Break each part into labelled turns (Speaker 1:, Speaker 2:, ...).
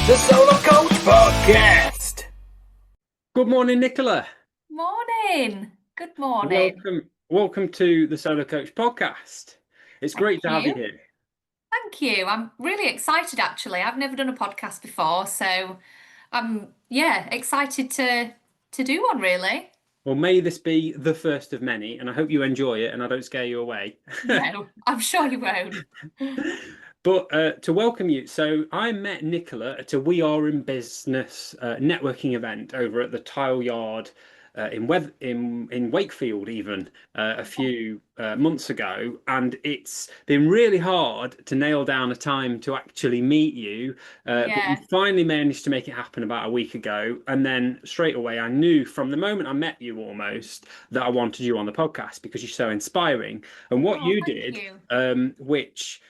Speaker 1: The Solo Coach Podcast.
Speaker 2: Good morning, Nicola.
Speaker 1: Morning. Good morning.
Speaker 2: Welcome to the Solo Coach Podcast. It's
Speaker 1: Thank
Speaker 2: great to have you
Speaker 1: you.
Speaker 2: here.
Speaker 1: Thank you. I'm really excited actually. I've never done a podcast before, so I'm excited to do one really.
Speaker 2: Well, may this be the first of many, and I hope you enjoy it and I don't scare you away.
Speaker 1: No, I'm sure you won't.
Speaker 2: But to welcome you, so I met Nicola at a We Are in Business networking event over at the Tile Yard in Wakefield, even a few months ago, and it's been really hard to nail down a time to actually meet you. But we
Speaker 1: Yeah.
Speaker 2: finally managed to make it happen about a week ago, and then straight away I knew from the moment I met you almost that I wanted you on the podcast because you're so inspiring. And what
Speaker 1: Oh,
Speaker 2: you
Speaker 1: thank
Speaker 2: did,
Speaker 1: you.
Speaker 2: which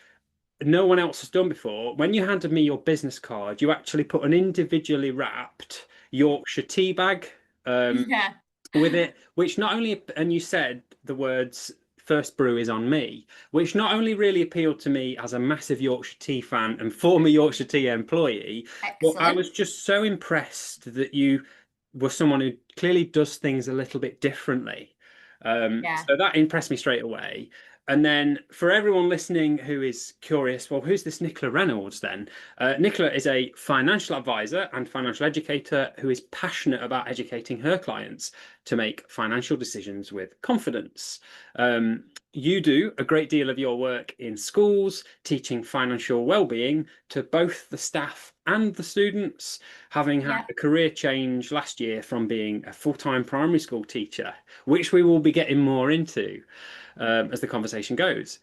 Speaker 2: no one else has done before. When you handed me your business card, you actually put an individually wrapped Yorkshire tea bag
Speaker 1: Yeah.
Speaker 2: with it, which not only, and you said the words first brew is on me, which not only really appealed to me as a massive Yorkshire Tea fan and former Yorkshire Tea employee, but I
Speaker 1: Excellent.
Speaker 2: was just so impressed that you were someone who clearly does things a little bit differently.
Speaker 1: Yeah.
Speaker 2: So that impressed me straight away. And then for everyone listening who is curious, well, who's this Nicola Reynolds then? Nicola is a financial advisor and financial educator who is passionate about educating her clients to make financial decisions with confidence. You do a great deal of your work in schools, teaching financial well-being to both the staff and the students, having had
Speaker 1: Yeah.
Speaker 2: a career change last year from being a full-time primary school teacher, which we will be getting more into as the conversation goes.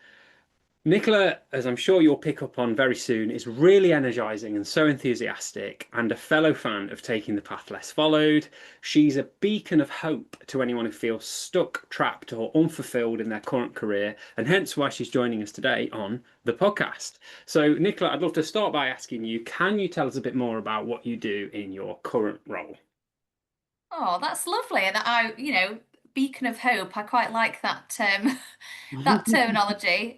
Speaker 2: Nicola, as I'm sure you'll pick up on very soon, is really energizing and so enthusiastic, and a fellow fan of taking the path less followed. She's a beacon of hope to anyone who feels stuck, trapped, or unfulfilled in their current career, and hence why she's joining us today on the podcast. So, Nicola, I'd love to start by asking you, can you tell us a bit more about what you do in your current role?
Speaker 1: Oh, that's lovely. And beacon of hope. I quite like that that terminology.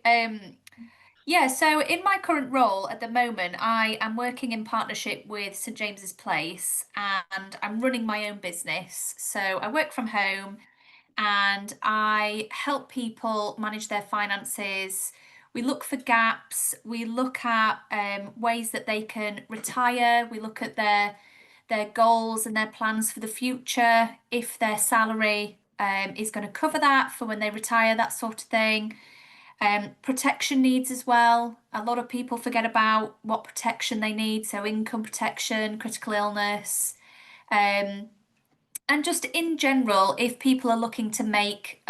Speaker 1: Yeah, so in my current role at the moment, I am working in partnership with St James's Place and I'm running my own business. So I work from home and I help people manage their finances. We look for gaps, we look at ways that they can retire, we look at their goals and their plans for the future, if their salary is going to cover that for when they retire, that sort of thing. Protection needs as well. A lot of people forget about what protection they need, so income protection, critical illness, um, and just in general, if people are looking to make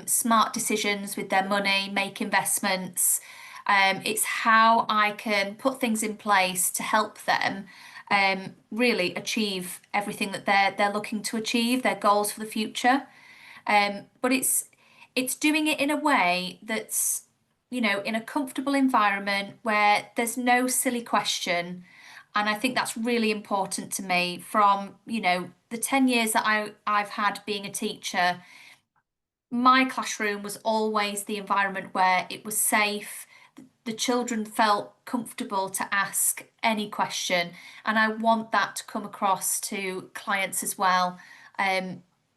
Speaker 1: smart decisions with their money, make investments, it's how I can put things in place to help them really achieve everything that they're looking to achieve, their goals for the future. But it's doing it in a way that's, in a comfortable environment where there's no silly question. And I think that's really important to me from, the 10 years that I've had being a teacher. My classroom was always the environment where it was safe. The children felt comfortable to ask any question. And I want that to come across to clients as well.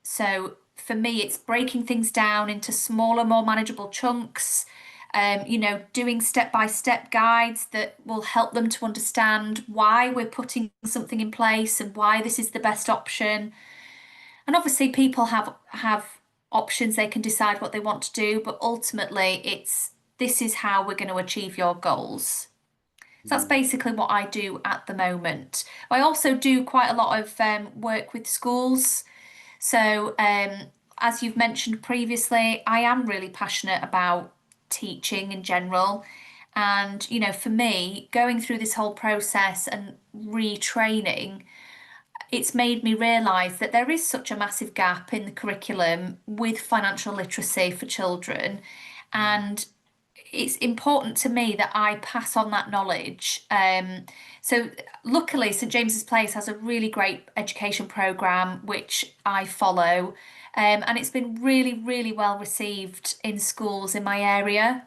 Speaker 1: So for me, it's breaking things down into smaller, more manageable chunks. Doing step-by-step guides that will help them to understand why we're putting something in place and why this is the best option. And obviously, people have options; they can decide what they want to do, but ultimately, it's this is how we're going to achieve your goals. So that's basically what I do at the moment. I also do quite a lot of work with schools. So, as you've mentioned previously, I am really passionate about teaching in general. And, for me, going through this whole process and retraining, it's made me realise that there is such a massive gap in the curriculum with financial literacy for children. And it's important to me that I pass on that knowledge. So luckily, St James's Place has a really great education programme which I follow. And it's been really, really well received in schools in my area.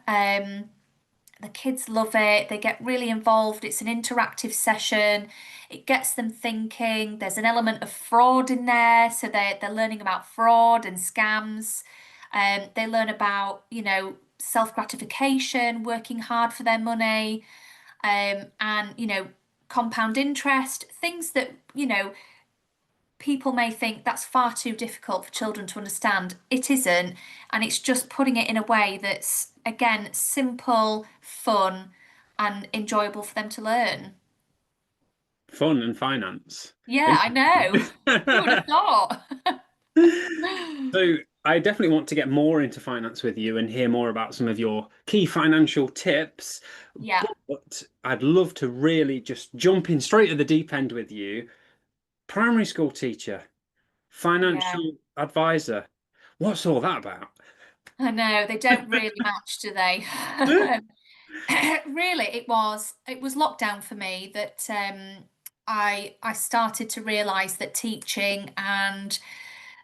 Speaker 1: The kids love it. They get really involved. It's an interactive session. It gets them thinking. There's an element of fraud in there, so they're learning about fraud and scams. They learn about, self-gratification, working hard for their money, and compound interest, things that, people may think that's far too difficult for children to understand. It isn't, and it's just putting it in a way that's, again, simple, fun, and enjoyable for them to learn.
Speaker 2: Fun and finance.
Speaker 1: Yeah, I know.
Speaker 2: Interesting.
Speaker 1: Who would have thought?
Speaker 2: So I definitely want to get more into finance with you and hear more about some of your key financial tips.
Speaker 1: Yeah,
Speaker 2: But I'd love to really just jump in straight at the deep end with you. Primary school teacher,
Speaker 1: yeah.
Speaker 2: financial advisor. What's all that about?
Speaker 1: I know. They don't really match, do they? Really, it was lockdown for me that I started to realize that teaching and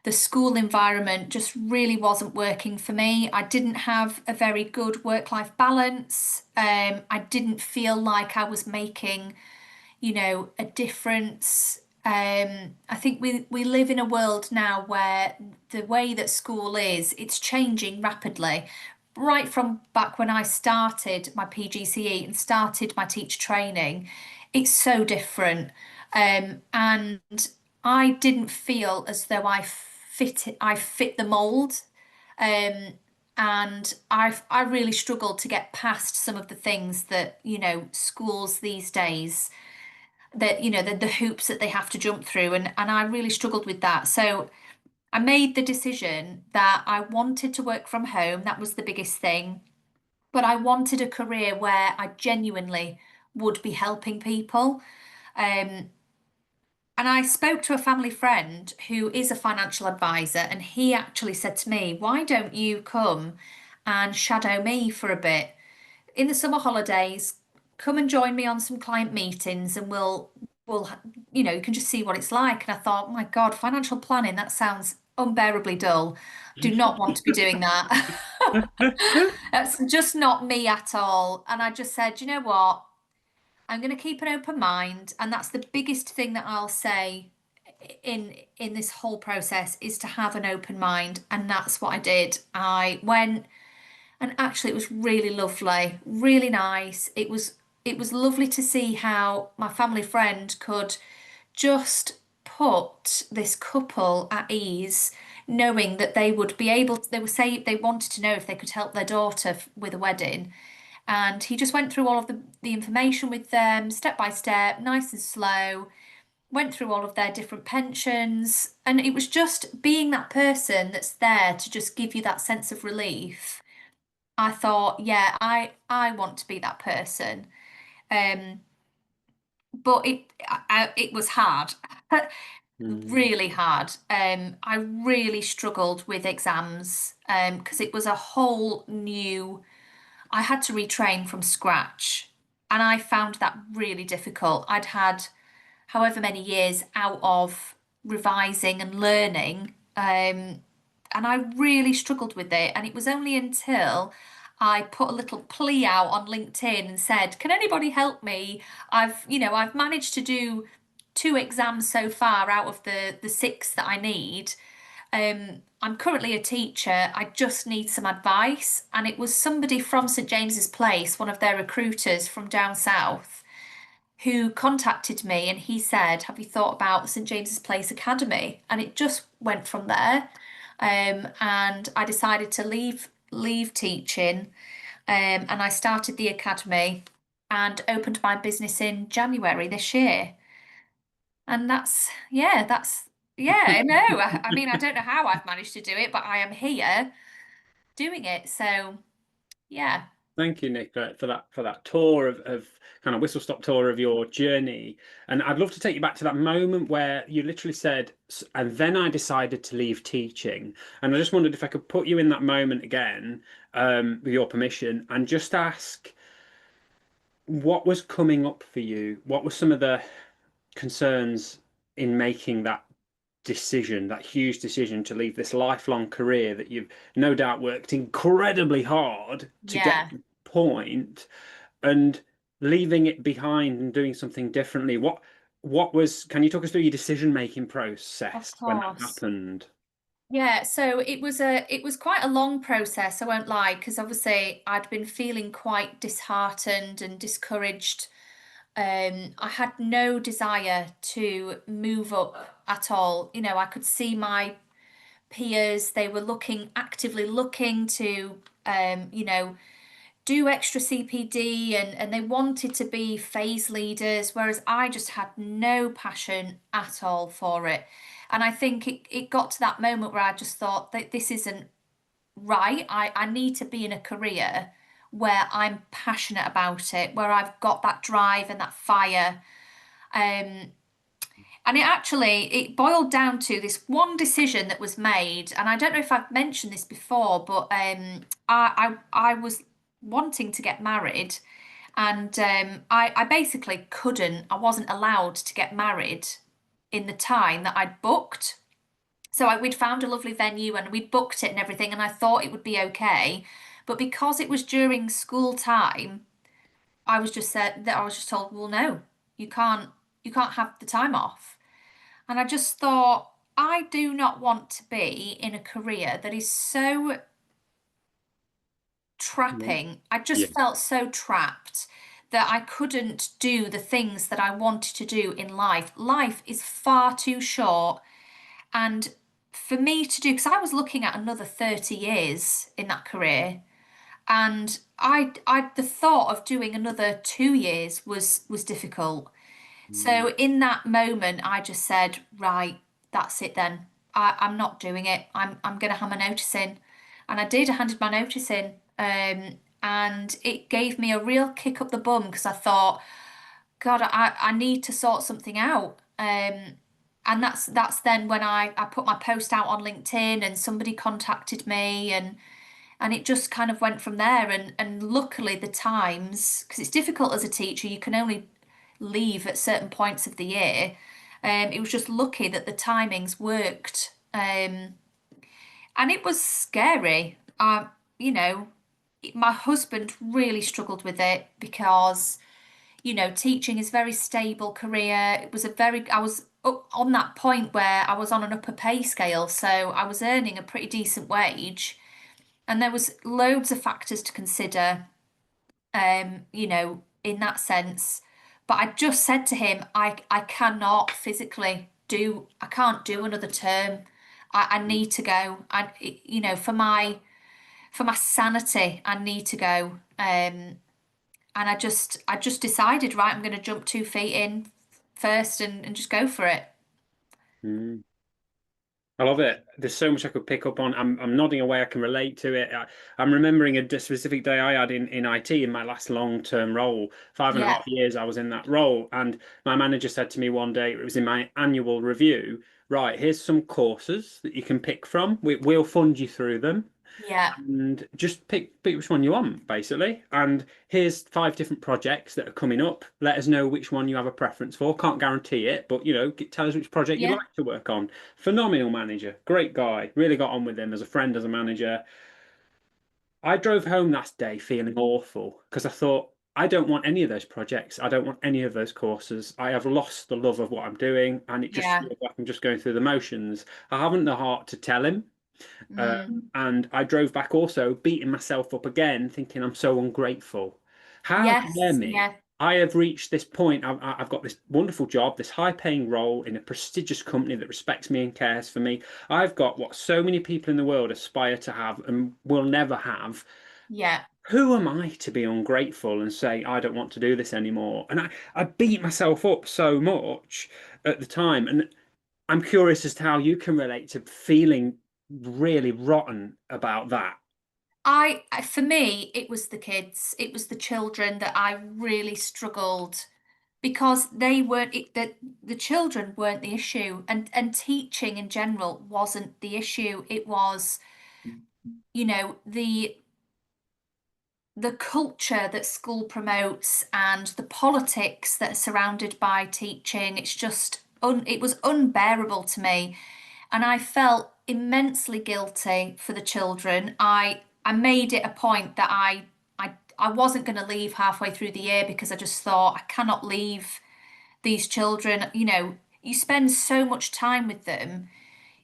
Speaker 1: the school environment just really wasn't working for me. I didn't have a very good work-life balance. I didn't feel like I was making, a difference. I think we live in a world now where the way that school is, it's changing rapidly. Right from back when I started my PGCE and started my teacher training, it's so different. And I didn't feel as though I fit the mold. Um, and I really struggled to get past some of the things that, schools these days, that the hoops that they have to jump through, and I really struggled with that. So I made the decision that I wanted to work from home. That was the biggest thing. But I wanted a career where I genuinely would be helping people. Um, and I spoke to a family friend who is a financial advisor, and he actually said to me, "Why don't you come and shadow me for a bit in the summer holidays? Come and join me on some client meetings, and we'll you can just see what it's like." And I thought, my God, financial planning, that sounds unbearably dull. Do not want to be doing that. That's just not me at all. And I just said, you know what? I'm going to keep an open mind, and that's the biggest thing that I'll say in this whole process, is to have an open mind, and that's what I did. I went, and actually it was really lovely, really nice. It was lovely to see how my family friend could just put this couple at ease, knowing that they would be able to, they were say they wanted to know if they could help their daughter with a wedding. And he just went through all of the information with them, step by step, nice and slow, went through all of their different pensions. And it was just being that person that's there to just give you that sense of relief. I thought, yeah, I want to be that person. Um, but it was hard,
Speaker 2: Mm.
Speaker 1: really hard. I really struggled with exams because it was a whole new. I had to retrain from scratch, and I found that really difficult. I'd had however many years out of revising and learning, and I really struggled with it. And it was only until I put a little plea out on LinkedIn and said, "Can anybody help me? I've managed to do two exams so far out of the six that I need. I'm currently a teacher. I just need some advice." And it was somebody from St James's Place, one of their recruiters from down south, who contacted me, and he said, "Have you thought about the St James's Place Academy?" And it just went from there. And I decided to leave teaching, and I started the academy and opened my business in January this year. And yeah, no, I mean, I don't know how I've managed to do it, but I am here doing it. So, yeah,
Speaker 2: Thank you, Nick, for that tour of kind of whistle stop tour of your journey. And I'd love to take you back to that moment where you literally said, and then I decided to leave teaching. And I just wondered if I could put you in that moment again, with your permission, and just ask what was coming up for you? What were some of the concerns in making that decision, that huge decision to leave this lifelong career that you've no doubt worked incredibly hard to get
Speaker 1: yeah.
Speaker 2: point and leaving it behind and doing something differently. What was, can you talk us through your decision-making
Speaker 1: Of
Speaker 2: process when that
Speaker 1: course.
Speaker 2: happened?
Speaker 1: Yeah, so it was quite a long process, I won't lie, because obviously I'd been feeling quite disheartened and discouraged. I had no desire to move up at all. I could see my peers, they were actively looking to do extra CPD, and they wanted to be phase leaders, whereas I just had no passion at all for it. And I think it got to that moment where I just thought that this isn't right. I need to be in a career where I'm passionate about it, where I've got that drive and that fire. Um, and it boiled down to this one decision that was made, and I don't know if I've mentioned this before, but I was wanting to get married, and I basically couldn't. I wasn't allowed to get married in the time that I'd booked. So we'd found a lovely venue and we'd booked it and everything, and I thought it would be okay. But because it was during school time, I was just told, well, no, you can't you can't have the time off. And I just thought, I do not want to be in a career that is so
Speaker 2: Yeah.
Speaker 1: trapping. I
Speaker 2: Yeah.
Speaker 1: just felt so trapped that I couldn't do the things that I wanted to do in life. Life is far too short. And for me to do, because I was looking at another 30 years in that career, and the thought of doing another 2 years was difficult.
Speaker 2: Mm,
Speaker 1: So in that moment, I just said, right, that's it then. I'm not doing it. I'm gonna hand my notice in. And I did, I handed my notice in. And it gave me a real kick up the bum because I thought, God, I need to sort something out. And that's then when I put my post out on LinkedIn and somebody contacted me, and it just kind of went from there. And luckily the times, because it's difficult as a teacher, you can only leave at certain points of the year. It was just lucky that the timings worked. And it was scary. You know, my husband really struggled with it because, teaching is a very stable career. I was up on that point where I was on an upper pay scale, so I was earning a pretty decent wage, and there was loads of factors to consider, in that sense. But I just said to him, I cannot physically I can't do another term. I need to go. For my sanity, I need to go. And I just decided, right, I'm going to jump 2 feet in first and just go for it.
Speaker 2: mm. I love it. There's so much I could pick up on. I'm nodding away. I can relate to it. I'm remembering a specific day I had in IT in my last long-term role. Five and a
Speaker 1: Yeah,
Speaker 2: half years I was in that role. And my manager said to me one day, it was in my annual review, right, here's some courses that you can pick from. We'll fund you through them.
Speaker 1: yeah,
Speaker 2: And just pick which one you want, basically. And here's five different projects that are coming up. Let us know which one you have a preference for. Can't guarantee it, but tell us which project you'd
Speaker 1: yeah,
Speaker 2: like to work on. Phenomenal manager, great guy. Really got on with him as a friend, as a manager. I drove home that day feeling awful because I thought, I don't want any of those projects. I don't want any of those courses. I have lost the love of what I'm doing, and it just
Speaker 1: yeah.
Speaker 2: feels like I'm just going through the motions. I haven't the heart to tell him.
Speaker 1: Mm,
Speaker 2: And I drove back also beating myself up again, thinking I'm so ungrateful. How dare
Speaker 1: yes,
Speaker 2: me?
Speaker 1: yeah,
Speaker 2: I have reached this point. I've got this wonderful job, this high-paying role in a prestigious company that respects me and cares for me. I've got what so many people in the world aspire to have and will never have.
Speaker 1: yeah.
Speaker 2: Who am I to be ungrateful and say I don't want to do this anymore? And I beat myself up so much at the time. And I'm curious as to how you can relate to feeling really rotten about that.
Speaker 1: For me, it was the kids, it was the children that I really struggled because they weren't it, the children weren't the issue, and teaching in general wasn't the issue. It was, the culture that school promotes and the politics that are surrounded by teaching. It was unbearable to me, and I felt immensely guilty for the children. I made it a point that I wasn't going to leave halfway through the year because I just thought I cannot leave these children. You spend so much time with them.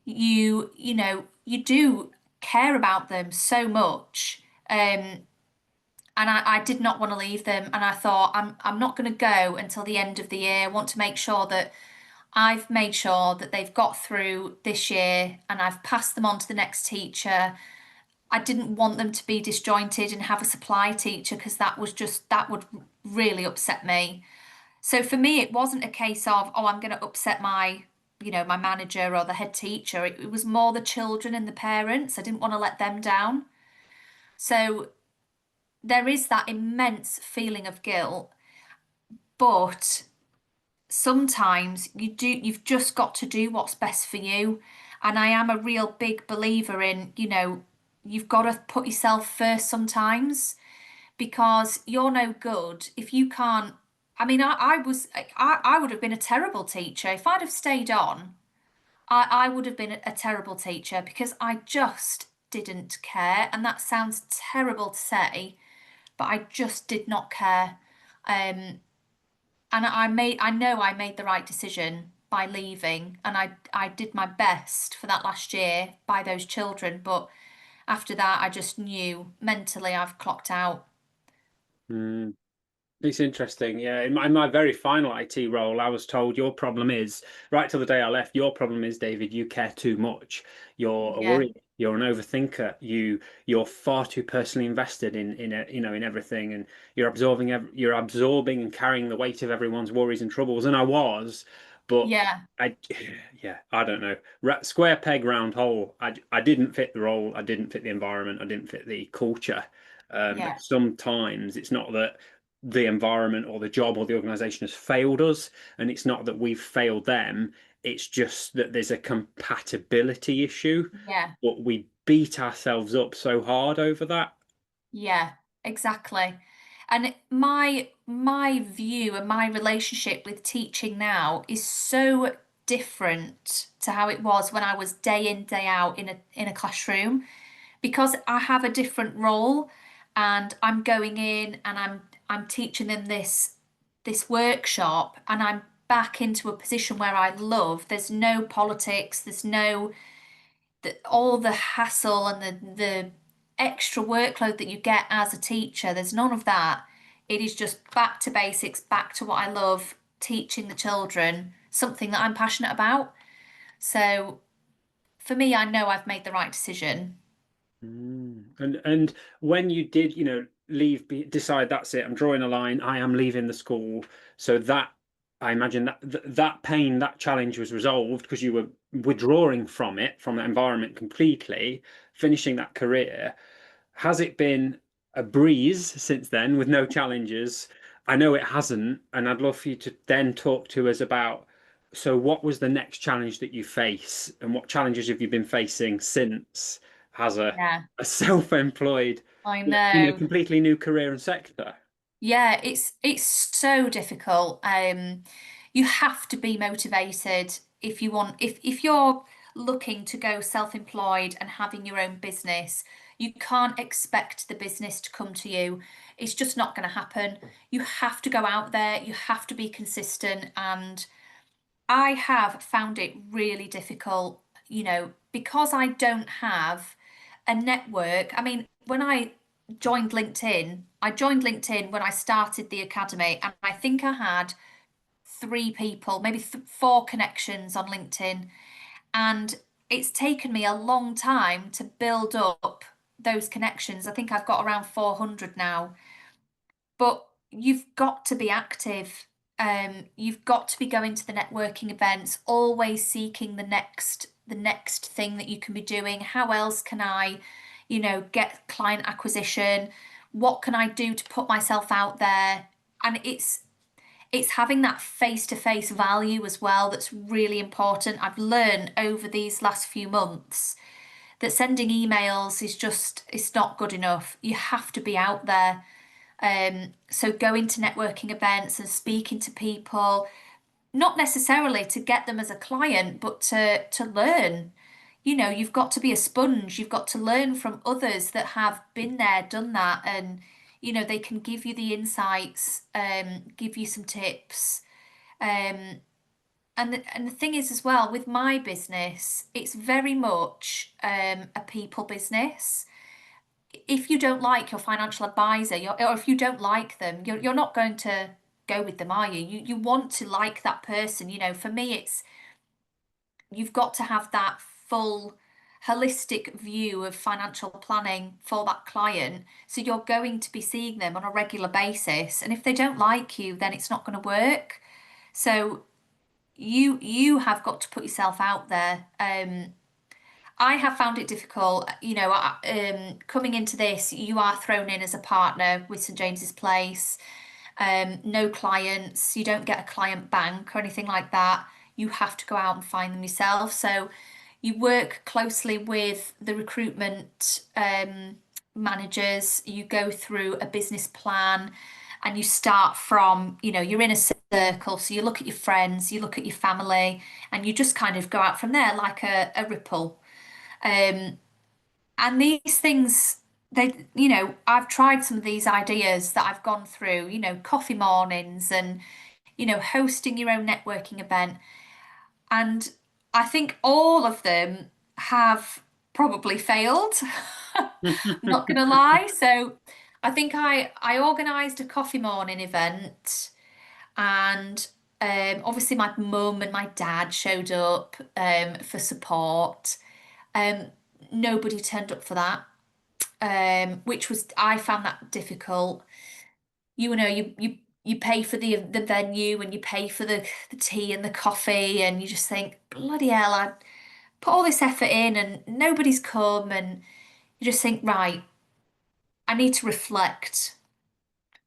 Speaker 1: You do care about them so much. And I did not want to leave them. And I thought, I'm not going to go until the end of the year. I want to make sure that I've made sure that they've got through this year and I've passed them on to the next teacher. I didn't want them to be disjointed and have a supply teacher because that would really upset me. So for me, it wasn't a case of, oh, I'm going to upset my manager or the head teacher. It was more the children and the parents. I didn't want to let them down. So there is that immense feeling of guilt, but sometimes you've just got to do what's best for you. And I am a real big believer in, you've got to put yourself first sometimes because you're no good if you can't. I mean, I would have been a terrible teacher if I'd have stayed on. I would have been a terrible teacher because I just didn't care. And that sounds terrible to say, but I just did not care. And I know I made the right decision by leaving, and I did my best for that last year by those children. But after that, I just knew mentally I've clocked out.
Speaker 2: Mm. It's interesting. Yeah, in my very final IT role, I was told your problem is, right till the day I left, your problem is, David, you care too much. You're a
Speaker 1: Yeah,
Speaker 2: worrier. You're an overthinker. You're far too personally invested in everything, and you're absorbing and carrying the weight of everyone's worries and troubles. And I was, but
Speaker 1: yeah,
Speaker 2: I yeah, I don't know. Square peg, round hole. I didn't fit the role. I didn't fit the environment. I didn't fit the culture.
Speaker 1: yeah,
Speaker 2: But sometimes it's not that the environment or the job or the organization has failed us, and it's not that we've failed them. It's just that there's a compatibility issue,
Speaker 1: yeah.
Speaker 2: but we beat ourselves up so hard over that.
Speaker 1: Yeah, exactly. And my view and my relationship with teaching now is so different to how it was when I was day in, day out in a classroom because I have a different role and I'm going in and I'm teaching them this workshop and I'm back into a position where I love. There's no politics, there's no all the hassle and the extra workload that you get as a teacher, there's none of that. It is just back to basics, back to what I love, teaching the children, something that I'm passionate about. So for me, I know I've made the right decision.
Speaker 2: And when you did, leave, decide that's it, I'm drawing a line, I am leaving the school. So that I imagine that pain, that challenge was resolved because you were withdrawing from it, from that environment completely, finishing that career. Has it been a breeze since then with no challenges? I know it hasn't, and I'd love for you to then talk to us about, so what was the next challenge that you face, and what challenges have you been facing since as
Speaker 1: Yeah,
Speaker 2: a self-employed,
Speaker 1: I
Speaker 2: in a
Speaker 1: know.
Speaker 2: completely new career and sector?
Speaker 1: Yeah, it's so difficult. You have to be motivated if you're looking to go self-employed and having your own business, you can't expect the business to come to you. It's just not going to happen. You have to go out there, you have to be consistent, and I have found it really difficult, because I don't have a network. I mean, when I joined LinkedIn when I started the academy, and I think I had three people, maybe th four connections on LinkedIn. And it's taken me a long time to build up those connections. I think I've got around 400 now. But you've got to be active. You've got to be going to the networking events, always seeking the next thing that you can be doing. How else can I, get client acquisition? What can I do to put myself out there? And it's having that face-to-face value as well that's really important. I've learned over these last few months that sending emails is just it's not good enough. You have to be out there. So going to networking events and speaking to people, not necessarily to get them as a client, but to learn. You've got to be a sponge. You've got to learn from others that have been there, done that, and They can give you the insights, give you some tips. Um, and the thing is as well with my business, it's very much a people business. If you don't like your financial advisor, or if you don't like them, you're not going to go with them, are you? You want to like that person. For me, it's you've got to have that full holistic view of financial planning for that client. So you're going to be seeing them on a regular basis. And if they don't like you, then it's not going to work. So you have got to put yourself out there. I have found it difficult. Coming into this, you are thrown in as a partner with St James's Place. No clients, you don't get a client bank or anything like that. You have to go out and find them yourself. So you work closely with the recruitment managers, you go through a business plan, and you start from, you're in a circle. So you look at your friends, you look at your family, and you just kind of go out from there like a ripple. Um, and these things, I've tried some of these ideas that I've gone through, coffee mornings and, hosting your own networking event. And I think all of them have probably failed. I'm not gonna lie. So I think I organised a coffee morning event, and obviously my mum and my dad showed up for support. Um, Nobody turned up for that, which was I found that difficult. You pay for the venue, and you pay for the tea and the coffee, and you just think, bloody hell, I put all this effort in and nobody's come, and you just think, right, I need to reflect.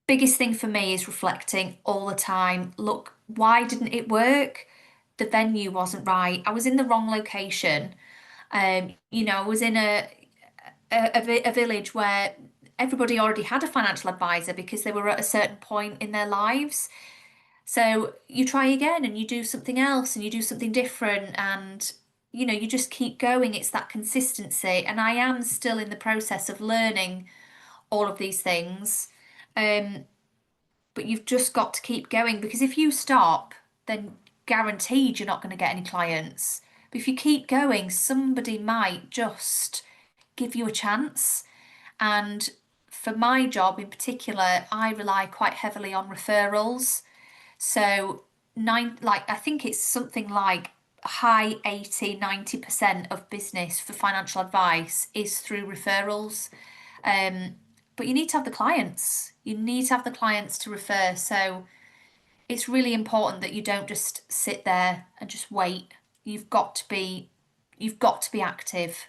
Speaker 1: Biggest thing for me is reflecting all the time. Look, why didn't it work? The venue wasn't right. I was in the wrong location. I was in a village where everybody already had a financial advisor because they were at a certain point in their lives. So you try again and you do something else and you do something different, and you just keep going. It's that consistency. And I am still in the process of learning all of these things. Um, but you've just got to keep going, because if you stop, then guaranteed you're not going to get any clients. But if you keep going, somebody might just give you a chance. And for my job in particular, I rely quite heavily on referrals. So I think it's something like high 80, 90% of business for financial advice is through referrals. Um, but you need to have the clients. You need to have the clients to refer. So it's really important that you don't just sit there and just wait. You've got to be, you've got to be active.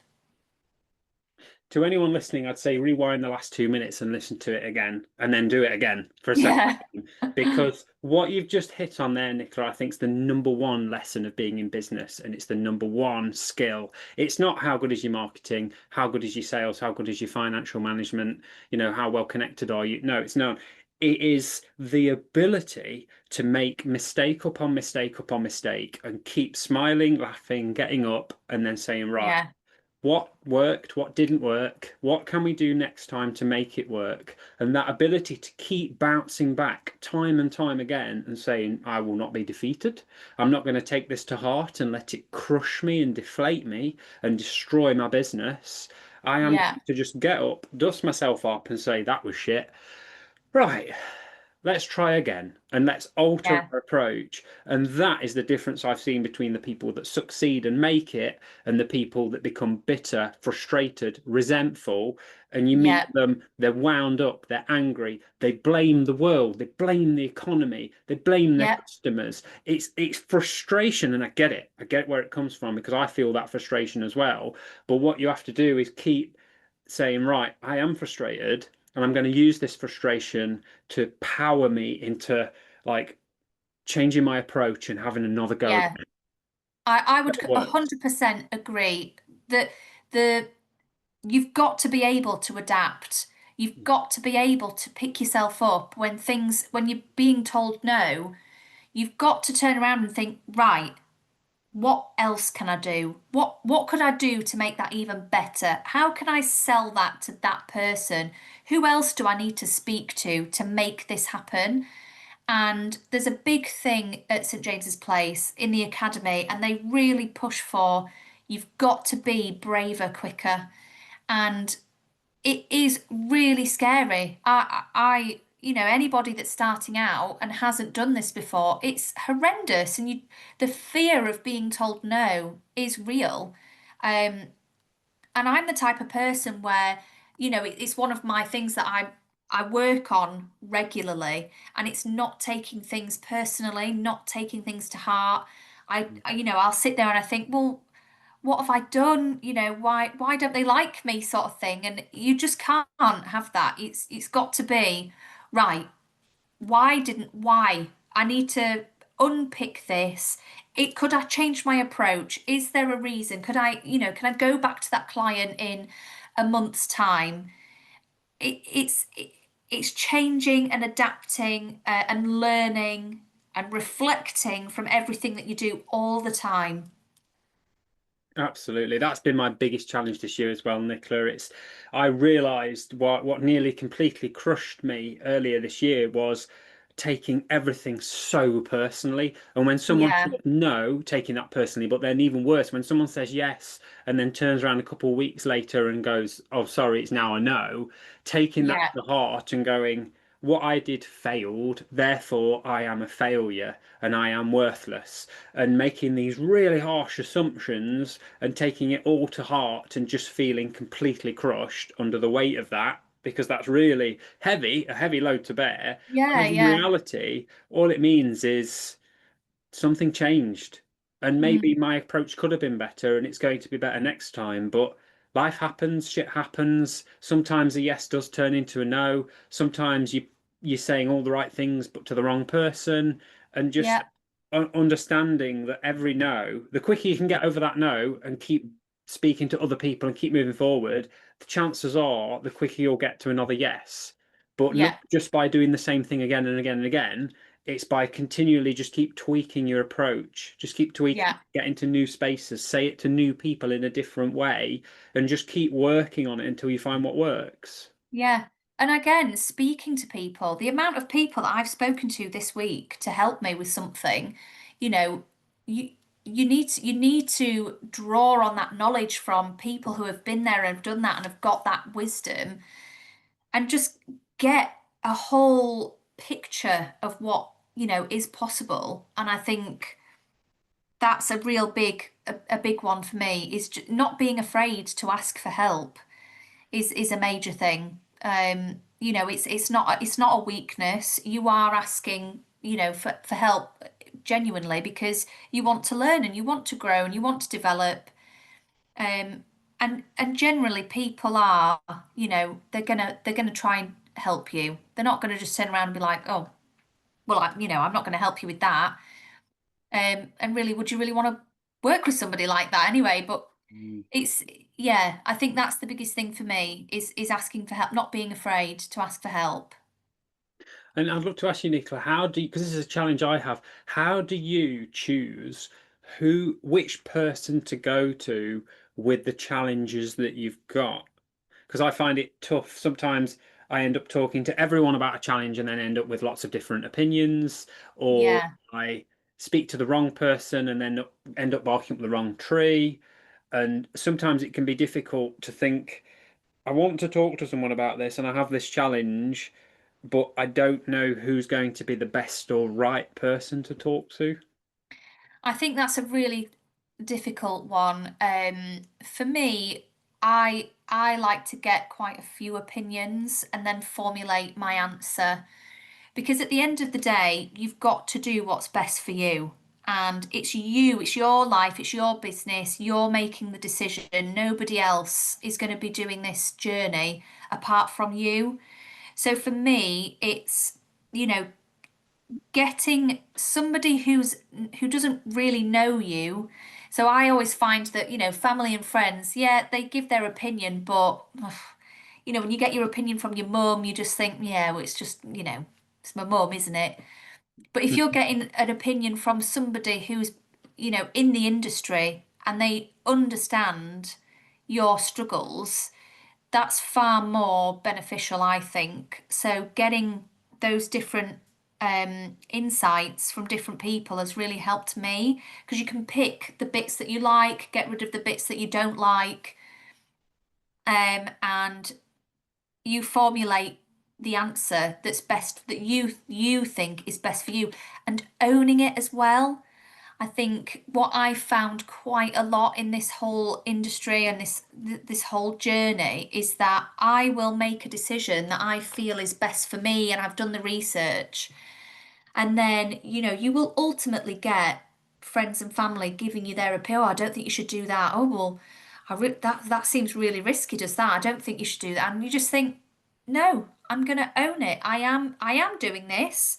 Speaker 2: To anyone listening, I'd say rewind the last 2 minutes and listen to it again, and then do it again for a second.
Speaker 1: Yeah.
Speaker 2: Because what you've just hit on there, Nicola, I think is the number one lesson of being in business, and it's the number one skill. It's not how good is your marketing, how good is your sales, how good is your financial management, how well connected are you? No, it's not. It is the ability to make mistake upon mistake upon mistake and keep smiling, laughing, getting up, and then saying, right,
Speaker 1: Yeah.
Speaker 2: what worked, what didn't work, what can we do next time to make it work? And that ability to keep bouncing back time and time again and saying, I will not be defeated. I'm not going to take this to heart and let it crush me and deflate me and destroy my business. I am
Speaker 1: Yeah.
Speaker 2: going to just get up, dust myself up, and say, that was shit. Right, let's try again and let's alter
Speaker 1: Yeah.
Speaker 2: our approach. And that is the difference I've seen between the people that succeed and make it and the people that become bitter, frustrated, resentful. And you meet
Speaker 1: Yeah.
Speaker 2: them, they're wound up, they're angry, they blame the world, they blame the economy, they blame their
Speaker 1: Yeah.
Speaker 2: customers. It's frustration, and I get it. I get where it comes from because I feel that frustration as well. But what you have to do is keep saying, right, I am frustrated, and I'm going to use this frustration to power me into like changing my approach and having another go
Speaker 1: Yeah.
Speaker 2: again.
Speaker 1: I would
Speaker 2: That works.
Speaker 1: 100% agree that the you've got to be able to adapt. You've got to be able to pick yourself up when you're being told no. You've got to turn around and think, right, what else can I do? What could I do to make that even better? How can I sell that to that person? Who else do I need to speak to make this happen? And there's a big thing at St James's Place in the academy, and they really push for you've got to be braver, quicker. And it is really scary. Anybody that's starting out and hasn't done this before, it's horrendous. And the fear of being told no is real. Um, and I'm the type of person where, it's one of my things that I work on regularly, and it's not taking things personally, not taking things to heart. I'll sit there and I think, well, what have I done? Why don't they like me, sort of thing. And you just can't have that. It's got to be right. Why? I need to unpick this. Could I change my approach? Is there a reason? Can I go back to that client in a month's time? It's changing and adapting and learning and reflecting from everything that you do all the time.
Speaker 2: Absolutely. That's been my biggest challenge this year as well, Nicola. I realized what nearly completely crushed me earlier this year was taking everything so personally. And when someone
Speaker 1: Yeah,
Speaker 2: says no, taking that personally, but then even worse, when someone says yes and then turns around a couple of weeks later and goes, "Oh, sorry, it's now a no," taking that
Speaker 1: yeah,
Speaker 2: to heart and going, "What I did failed, therefore I am a failure and I am worthless," and making these really harsh assumptions and taking it all to heart and just feeling completely crushed under the weight of that, because that's really heavy, a heavy load to bear.
Speaker 1: yeah,
Speaker 2: Whereas in
Speaker 1: yeah.
Speaker 2: reality, all it means is something changed. And maybe
Speaker 1: Mm,
Speaker 2: my approach could have been better and it's going to be better next time. But life happens, shit happens. Sometimes a yes does turn into a no. Sometimes you're saying all the right things but to the wrong person. And just
Speaker 1: yeah,
Speaker 2: understanding that every no, the quicker you can get over that no and keep speaking to other people and keep moving forward, the chances are the quicker you'll get to another yes. But not
Speaker 1: yeah,
Speaker 2: just by doing the same thing again and again and again, it's by continually just keep tweaking your approach, just keep tweaking,
Speaker 1: yeah.
Speaker 2: get into new spaces, say it to new people in a different way, and just keep working on it until you find what works.
Speaker 1: Yeah. And again, speaking to people, the amount of people that I've spoken to this week to help me with something, you know, you you need to draw on that knowledge from people who have been there and have done that and have got that wisdom and just get a whole picture of what, is possible. And I think that's a real a big one for me is not being afraid to ask for help is a major thing. It's not a weakness. You are asking, for help genuinely because you want to learn and you want to grow and you want to develop. Um, and generally people are, they're gonna try and help you. They're not gonna just turn around and be like, oh, well, I'm not gonna help you with that. And really, would you really want to work with somebody like that anyway? But
Speaker 2: Mm.
Speaker 1: it's yeah, I think that's the biggest thing for me is asking for help, not being afraid to ask for help.
Speaker 2: And I'd love to ask you, Nicola, how do you, because this is a challenge I have, how do you choose which person to go to with the challenges that you've got? Because I find it tough. Sometimes I end up talking to everyone about a challenge and then end up with lots of different opinions, or
Speaker 1: Yeah.
Speaker 2: I speak to the wrong person and then end up barking up the wrong tree. And sometimes it can be difficult to think, I want to talk to someone about this and I have this challenge, but I don't know who's going to be the best or right person to talk to.
Speaker 1: I think that's a really difficult one. For me, I like to get quite a few opinions and then formulate my answer. Because at the end of the day, you've got to do what's best for you. And it's you, it's your life, it's your business, you're making the decision. Nobody else is going to be doing this journey apart from you. So for me, it's, you know, getting somebody who doesn't really know you. So I always find that, family and friends, yeah, they give their opinion, but when you get your opinion from your mum, you just think, yeah, well, it's just, it's my mum, isn't it? But if you're getting an opinion from somebody who's in the industry and they understand your struggles, that's far more beneficial, I think. So getting those different insights from different people has really helped me because you can pick the bits that you like, get rid of the bits that you don't like, and you formulate the answer that's best that you think is best for you and owning it as well. I think what I found quite a lot in this whole industry and this whole journey is that I will make a decision that I feel is best for me and I've done the research. And then, you will ultimately get friends and family giving you their opinion. Oh, I don't think you should do that. Oh, well, that seems really risky, does that? I don't think you should do that. And you just think, no, I'm gonna own it. I am doing this.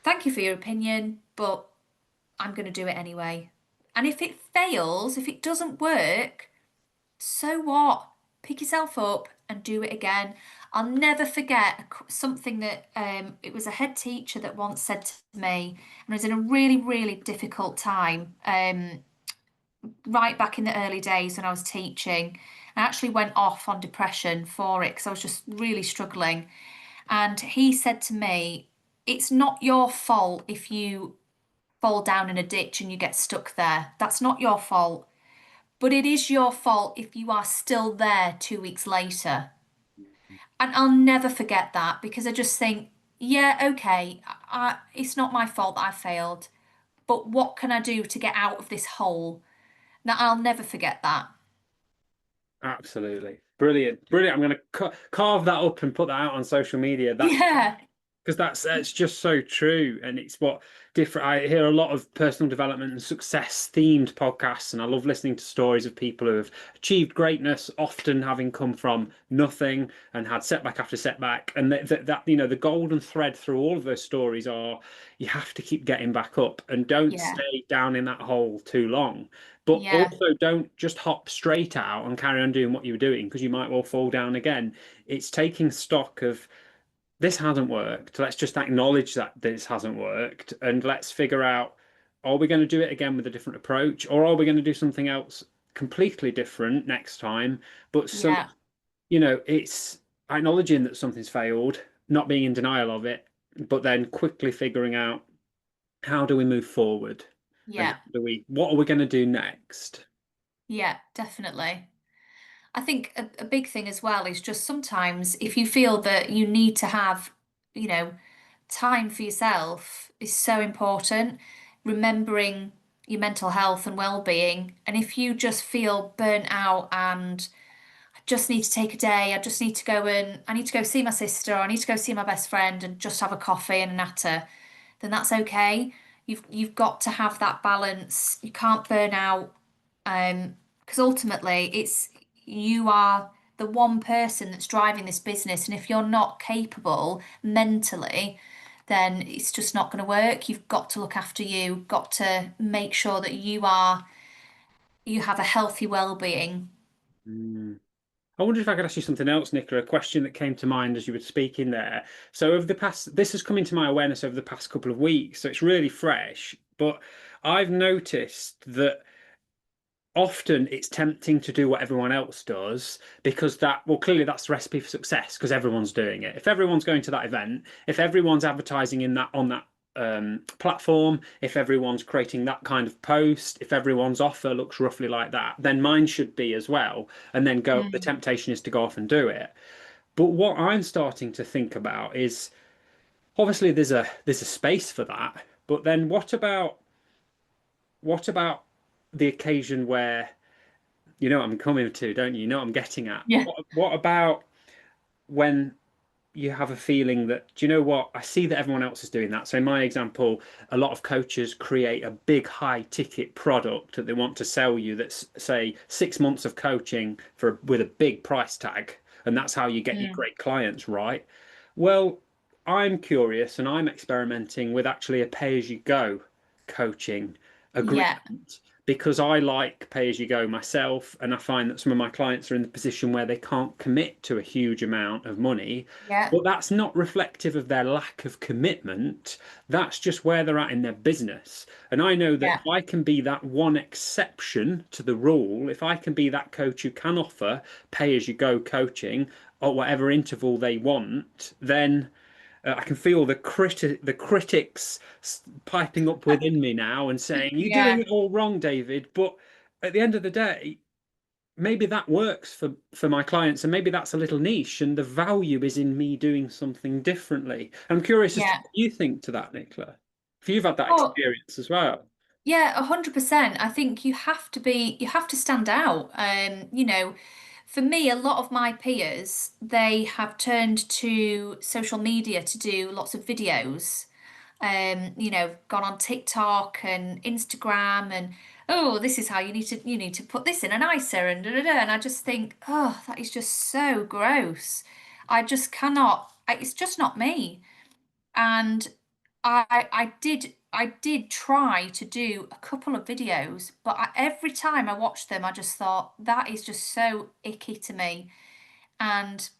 Speaker 1: Thank you for your opinion, but I'm going to do it anyway. And if it fails, if it doesn't work, so what? Pick yourself up and do it again. I'll never forget something that it was a head teacher that once said to me, and it was in a really, really difficult time, right back in the early days when I was teaching. I actually went off on depression for it because I was just really struggling. And he said to me, it's not your fault if you fall down in a ditch and you get stuck there. That's not your fault. But it is your fault if you are still there 2 weeks later. And I'll never forget that because I just think, yeah, okay, it's not my fault that I failed. But what can I do to get out of this hole? Now, I'll never forget that.
Speaker 2: Absolutely. Brilliant. Brilliant. I'm going to carve that up and put that out on social media. That
Speaker 1: Yeah,
Speaker 2: because that's just so true, and it's what different. I hear a lot of personal development and success themed podcasts, and I love listening to stories of people who have achieved greatness, often having come from nothing and had setback after setback. And that the golden thread through all of those stories are you have to keep getting back up and don't
Speaker 1: yeah,
Speaker 2: stay down in that hole too long. But
Speaker 1: yeah,
Speaker 2: also don't just hop straight out and carry on doing what you were doing because you might well fall down again. It's taking stock of this hasn't worked. Let's just acknowledge that this hasn't worked and let's figure out, are we going to do it again with a different approach or are we going to do something else completely different next time? But
Speaker 1: yeah,
Speaker 2: it's acknowledging that something's failed, not being in denial of it, but then quickly figuring out how do we move forward and
Speaker 1: yeah,
Speaker 2: what are we going to do next?
Speaker 1: yeah, definitely. I think a big thing as well is just sometimes if you feel that you need to have, you know, time for yourself is so important. Remembering your mental health and well-being. And if you just feel burnt out and I just need to take a day, I need to go see my sister, or I need to go see my best friend and just have a coffee and a natter, then that's okay. You've got to have that balance. You can't burn out, because ultimately it's you are the one person that's driving this business, and if you're not capable mentally, then it's just not going to work. You've got to look after you, got to make sure that you have a healthy well-being.
Speaker 2: Mm. I wonder if I could ask you something else, Nicola, a question that came to mind as you were speaking there. So over the past, this has come into my awareness over the past couple of weeks, so it's really fresh, but I've noticed that often it's tempting to do what everyone else does because well, clearly that's the recipe for success because everyone's doing it. If everyone's going to that event, if everyone's advertising in that on that platform, if everyone's creating that kind of post, if everyone's offer looks roughly like that, then mine should be as well. And then the
Speaker 1: Mm.
Speaker 2: temptation is to go off and do it. But what I'm starting to think about is obviously there's a space for that, but then what about the occasion where you know what I'm coming to, don't you? You know what I'm getting at.
Speaker 1: Yeah.
Speaker 2: What about when you have a feeling that, do you know what? I see that everyone else is doing that. So in my example, a lot of coaches create a big high ticket product that they want to sell you that's say 6 months of coaching with a big price tag. And that's how you get your
Speaker 1: Mm.
Speaker 2: great clients, right? Well, I'm curious and I'm experimenting with actually a pay-as-you-go coaching
Speaker 1: Yeah.
Speaker 2: agreement. because I like pay as you go myself, and I find that some of my clients are in the position where they can't commit to a huge amount of money.
Speaker 1: Yeah.
Speaker 2: But that's not reflective of their lack of commitment. That's just where they're at in their business. And I know that
Speaker 1: Yeah.
Speaker 2: if I can be that one exception to the rule, if I can be that coach who can offer pay as you go coaching or whatever interval they want, then I can feel the critics piping up within me now and saying, "You're doing
Speaker 1: Yeah.
Speaker 2: it all wrong, David." But at the end of the day, maybe that works for my clients, and maybe that's a little niche, and the value is in me doing something differently. I'm curious as to
Speaker 1: Yeah.
Speaker 2: what you think to that, Nicola. If you've had that
Speaker 1: Oh,
Speaker 2: experience as well.
Speaker 1: yeah, 100%. I think you have to stand out. For me, a lot of my peers, they have turned to social media to do lots of videos. Gone on TikTok and Instagram and oh, this is how you need to put this in an ISA and da da da. And I just think, oh, that is just so gross. I just cannot. It's just not me. And I did try to do a couple of videos, but every time I watched them, I just thought that is just so icky to me. And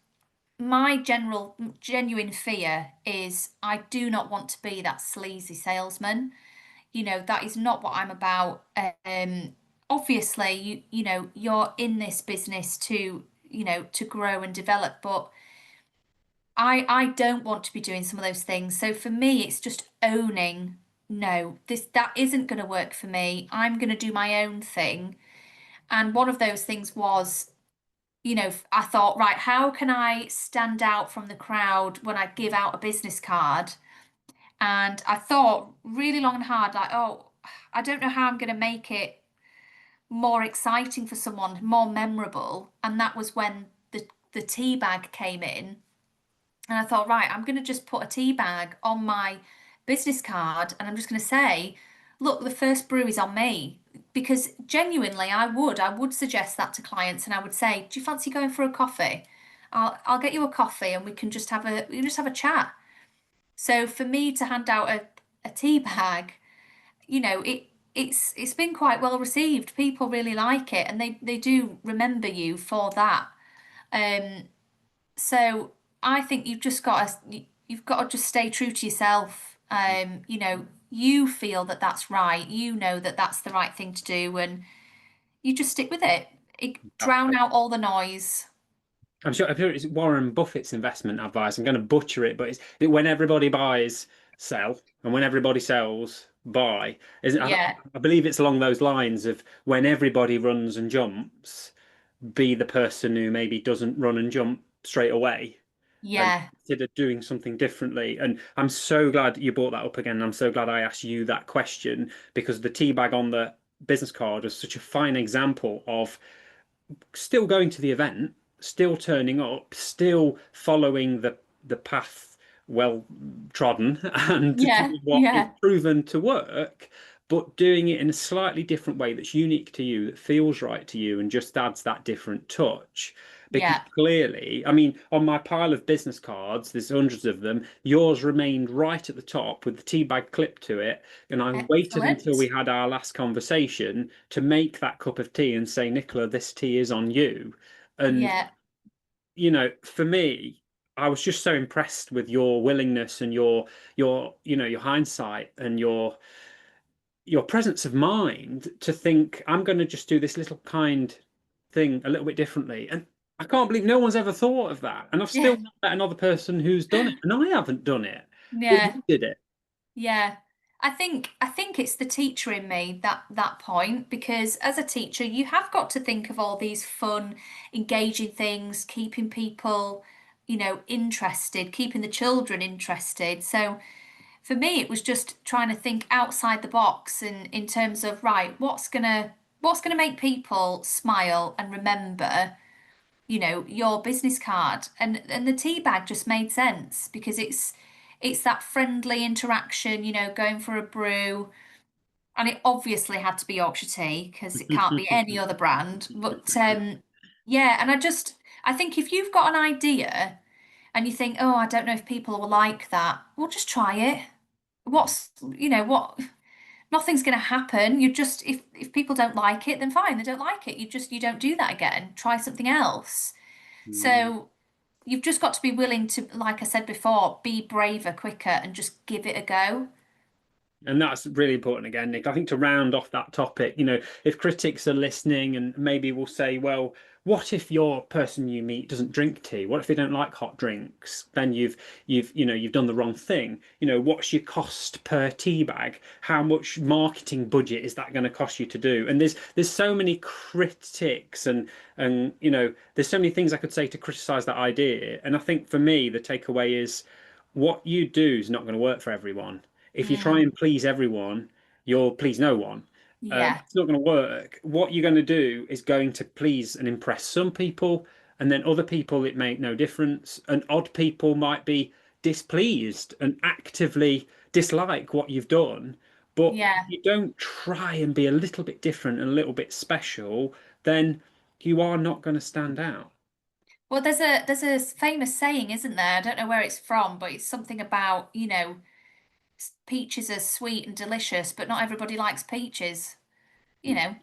Speaker 1: my genuine fear is I do not want to be that sleazy salesman. That is not what I'm about. Obviously, you're in this business to, to grow and develop, but I don't want to be doing some of those things. So for me, it's just owning, no, that isn't going to work for me. I'm going to do my own thing. And one of those things was, I thought, right, how can I stand out from the crowd when I give out a business card? And I thought really long and hard, like, oh, I don't know how I'm going to make it more exciting for someone, more memorable. And that was when the tea bag came in. And I thought, right, I'm going to just put a tea bag on my business card and I'm just going to say, look, the first brew is on me. Because genuinely, I would suggest that to clients and I would say, do you fancy going for a coffee? I'll get you a coffee and we can just have a chat. So for me to hand out a tea bag, it's been quite well received. People really like it and they do remember you for that. Um, so I think you've got to just stay true to yourself. You feel that that's right. You know that that's the right thing to do, and you just stick with it. Drown out all the noise.
Speaker 2: I'm sure it's Warren Buffett's investment advice. I'm going to butcher it, but it's when everybody buys, sell, and when everybody sells, buy.
Speaker 1: Yeah,
Speaker 2: I believe it's along those lines of when everybody runs and jumps, be the person who maybe doesn't run and jump straight away and
Speaker 1: yeah,
Speaker 2: consider doing something differently. And I'm so glad you brought that up again. I'm so glad I asked you that question because the tea bag on the business card was such a fine example of still going to the event, still turning up, still following the path well trodden and
Speaker 1: yeah,
Speaker 2: doing what is
Speaker 1: yeah,
Speaker 2: proven to work, but doing it in a slightly different way that's unique to you, that feels right to you, and just adds that different touch. Because
Speaker 1: yeah.
Speaker 2: clearly, I mean, on my pile of business cards, there's hundreds of them. Yours remained right at the top with the tea bag clip to it. And I waited until we
Speaker 1: Excellent.
Speaker 2: had our last conversation to make that cup of tea and say, Nicola, this tea is on you. And,
Speaker 1: Yeah,
Speaker 2: for me, I was just so impressed with your willingness and your hindsight and your presence of mind to think, I'm going to just do this little kind thing a little bit differently. And I can't believe no one's ever thought of that. And I've still
Speaker 1: yeah,
Speaker 2: not met another person who's done it. And I haven't done it. But
Speaker 1: yeah.
Speaker 2: you did it.
Speaker 1: Yeah. I think it's the teacher in me that point because as a teacher you have got to think of all these fun, engaging things, keeping people, interested, keeping the children interested. So for me it was just trying to think outside the box and in terms of right, what's gonna make people smile and remember, your business card and the tea bag just made sense because it's that friendly interaction, going for a brew. And it obviously had to be Yorkshire Tea because it can't be any other brand. But yeah, and I think if you've got an idea and you think, oh, I don't know if people will like that, well, just try it. What nothing's going to happen. You just, if people don't like it, then fine, they don't like it. You don't do that again. Try something else.
Speaker 2: Mm.
Speaker 1: So you've just got to be willing to, like I said before, be braver, quicker, and just give it a go.
Speaker 2: And that's really important again, Nick. I think to round off that topic, if critics are listening and maybe will say, well, what if your person you meet doesn't drink tea? What if they don't like hot drinks? Then you've done the wrong thing. What's your cost per tea bag? How much marketing budget is that going to cost you to do? And there's so many critics and there's so many things I could say to criticize that idea. And I think for me, the takeaway is what you do is not going to work for everyone. If you try
Speaker 1: Mm,
Speaker 2: and please everyone, you'll please no one.
Speaker 1: yeah,
Speaker 2: It's not going to work. What you're going to do is going to please and impress some people, and then other people it make no difference. And odd people might be displeased and actively dislike what you've done. But if
Speaker 1: yeah.
Speaker 2: you don't try and be a little bit different and a little bit special, then you are not going to stand out.
Speaker 1: Well, there's a famous saying, isn't there? I don't know where it's from, but it's something about, peaches are sweet and delicious, but not everybody likes peaches. You
Speaker 2: Mm.
Speaker 1: know,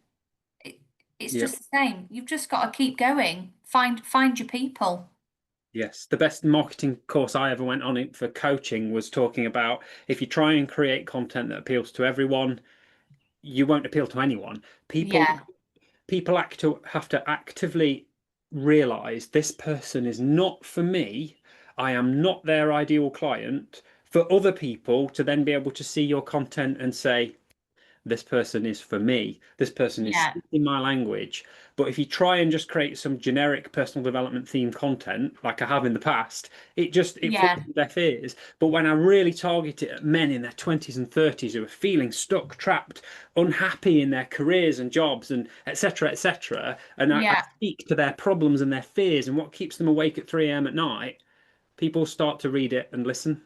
Speaker 1: it, it's
Speaker 2: Yeah.
Speaker 1: just the same. You've just got to keep going. Find your people.
Speaker 2: Yes, the best marketing course I ever went on it for coaching was talking about if you try and create content that appeals to everyone, you won't appeal to anyone. People
Speaker 1: Yeah,
Speaker 2: people have to actively realize this person is not for me. I am not their ideal client. For other people to then be able to see your content and say, this person is for me. This person is
Speaker 1: yeah,
Speaker 2: speaking my language. But if you try and just create some generic personal development themed content, like I have in the past, it falls
Speaker 1: yeah,
Speaker 2: on deaf ears. But when I really target it at men in their 20s and 30s who are feeling stuck, trapped, unhappy in their careers and jobs and etc., and I
Speaker 1: yeah,
Speaker 2: speak to their problems and their fears and what keeps them awake at 3 a.m. at night, people start to read it and listen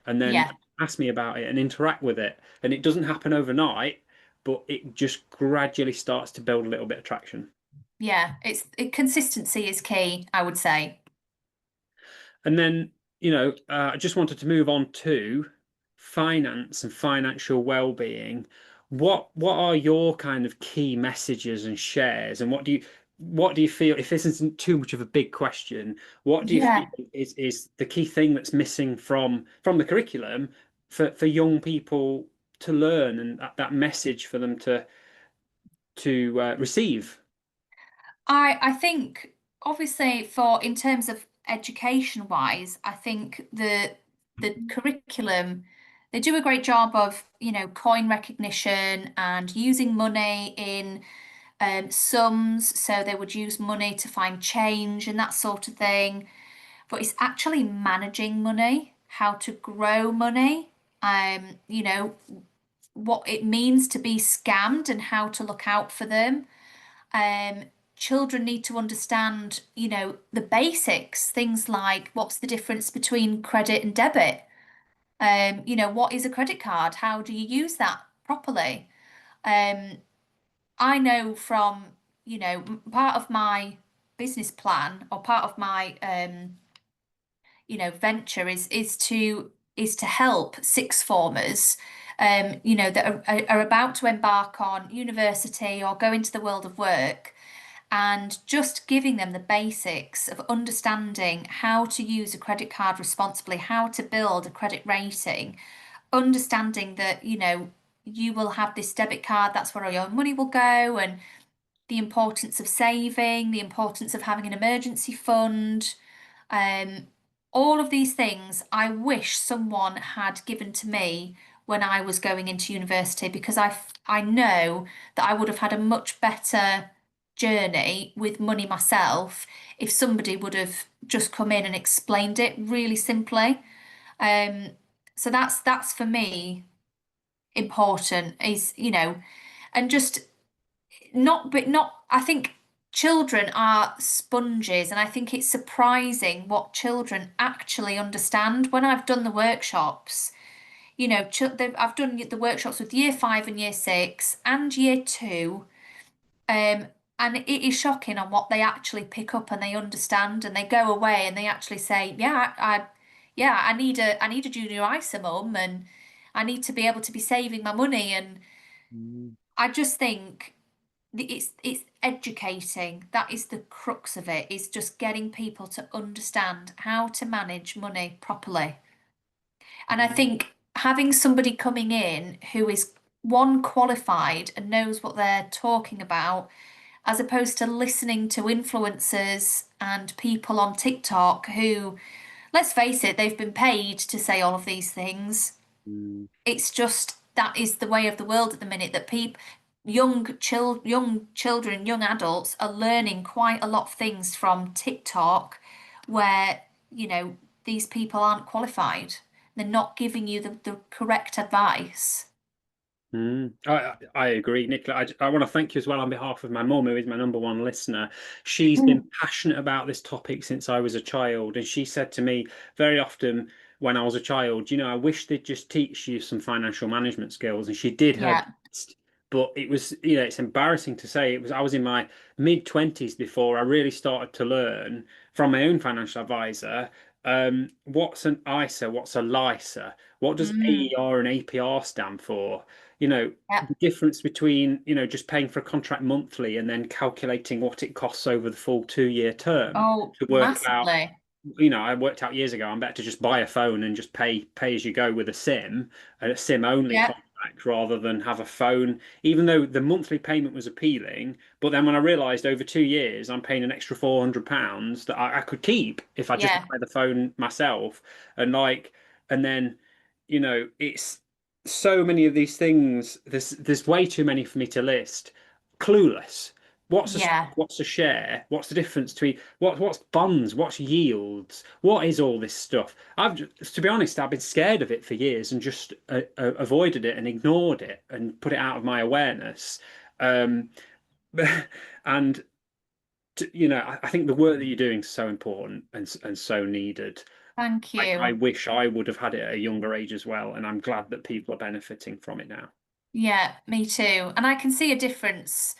Speaker 2: and then
Speaker 1: yeah,
Speaker 2: ask me about it and interact with it. And it doesn't happen overnight, but it just gradually starts to build a little bit of traction.
Speaker 1: yeah. Consistency is key, I would say.
Speaker 2: And then, I just wanted to move on to finance and financial well-being. What are your kind of key messages and shares, and what do you feel, if this isn't too much of a big question, what do you feel
Speaker 1: Yeah.
Speaker 2: is the key thing that's missing from the curriculum for young people to learn and that message for them to receive?
Speaker 1: I think obviously for in terms of education wise, I think the curriculum they do a great job of, coin recognition and using money in sums. So they would use money to find change and that sort of thing. But it's actually managing money, how to grow money, what it means to be scammed and how to look out for them. um, Children need to understand, the basics, things like what's the difference between credit and debit? What is a credit card? How do you use that properly? Um, I know from, part of my business plan or part of my, venture is to help sixth formers, that are about to embark on university or go into the world of work and just giving them the basics of understanding how to use a credit card responsibly, how to build a credit rating, understanding that, you will have this debit card, that's where all your money will go, and the importance of saving, the importance of having an emergency fund. Um, all of these things I wish someone had given to me when I was going into university because I know that I would have had a much better journey with money myself if somebody would have just come in and explained it really simply. Um, so that's for me important is, and just not I think children are sponges and I think it's surprising what children actually understand when I've done the workshops. I've done the workshops with year five and year six and year two. Um, and it is shocking on what they actually pick up and they understand and they go away and they actually say, yeah, yeah, I need a junior ISA mum and I need to be able to be saving my money and
Speaker 2: Mm.
Speaker 1: I just think it's educating. That is the crux of it, is just getting people to understand how to manage money properly. And I
Speaker 2: Mm.
Speaker 1: think having somebody coming in who is one qualified and knows what they're talking about, as opposed to listening to influencers and people on TikTok who, let's face it, they've been paid to say all of these things.
Speaker 2: Mm.
Speaker 1: It's just that is the way of the world at the minute, that people, young children, young adults are learning quite a lot of things from TikTok where, you know, these people aren't qualified. They're not giving you the correct advice.
Speaker 2: Mm. I agree, Nicola. I want to thank you as well on behalf of my mum, who is my number one listener. She's been
Speaker 1: Mm.
Speaker 2: passionate about this topic since I was a child, and she said to me very often when I was a child, I wish they'd just teach you some financial management skills, and she did her
Speaker 1: Yeah,
Speaker 2: best. But it was, it's embarrassing to say I was in my mid-20s before I really started to learn from my own financial advisor. What's an ISA? What's a LISA? What does
Speaker 1: mm,
Speaker 2: AER and APR stand for? you know,
Speaker 1: yeah,
Speaker 2: the difference between, just paying for a contract monthly and then calculating what it costs over the full 2-year term
Speaker 1: oh,
Speaker 2: to work out,
Speaker 1: massively.
Speaker 2: I worked out years ago, I'm better to just buy a phone and just pay as you go with a SIM only
Speaker 1: Yeah,
Speaker 2: contract rather than have a phone, even though the monthly payment was appealing. But then when I realized over 2 years, I'm paying an extra £400 that I could keep if I just
Speaker 1: yeah,
Speaker 2: buy the phone myself. And and then, it's so many of these things. There's way too many for me to list. Clueless. What's a
Speaker 1: yeah,
Speaker 2: stock? What's a share? What's the difference between what's bonds? What's yields? What is all this stuff? To be honest, I've been scared of it for years and just avoided it and ignored it and put it out of my awareness. Um, and I think the work that you're doing is so important and so needed.
Speaker 1: thank
Speaker 2: I
Speaker 1: you.
Speaker 2: wish I would have had it at a younger age as well, and I'm glad that people are benefiting from it now.
Speaker 1: Yeah, me too. And I can see a difference,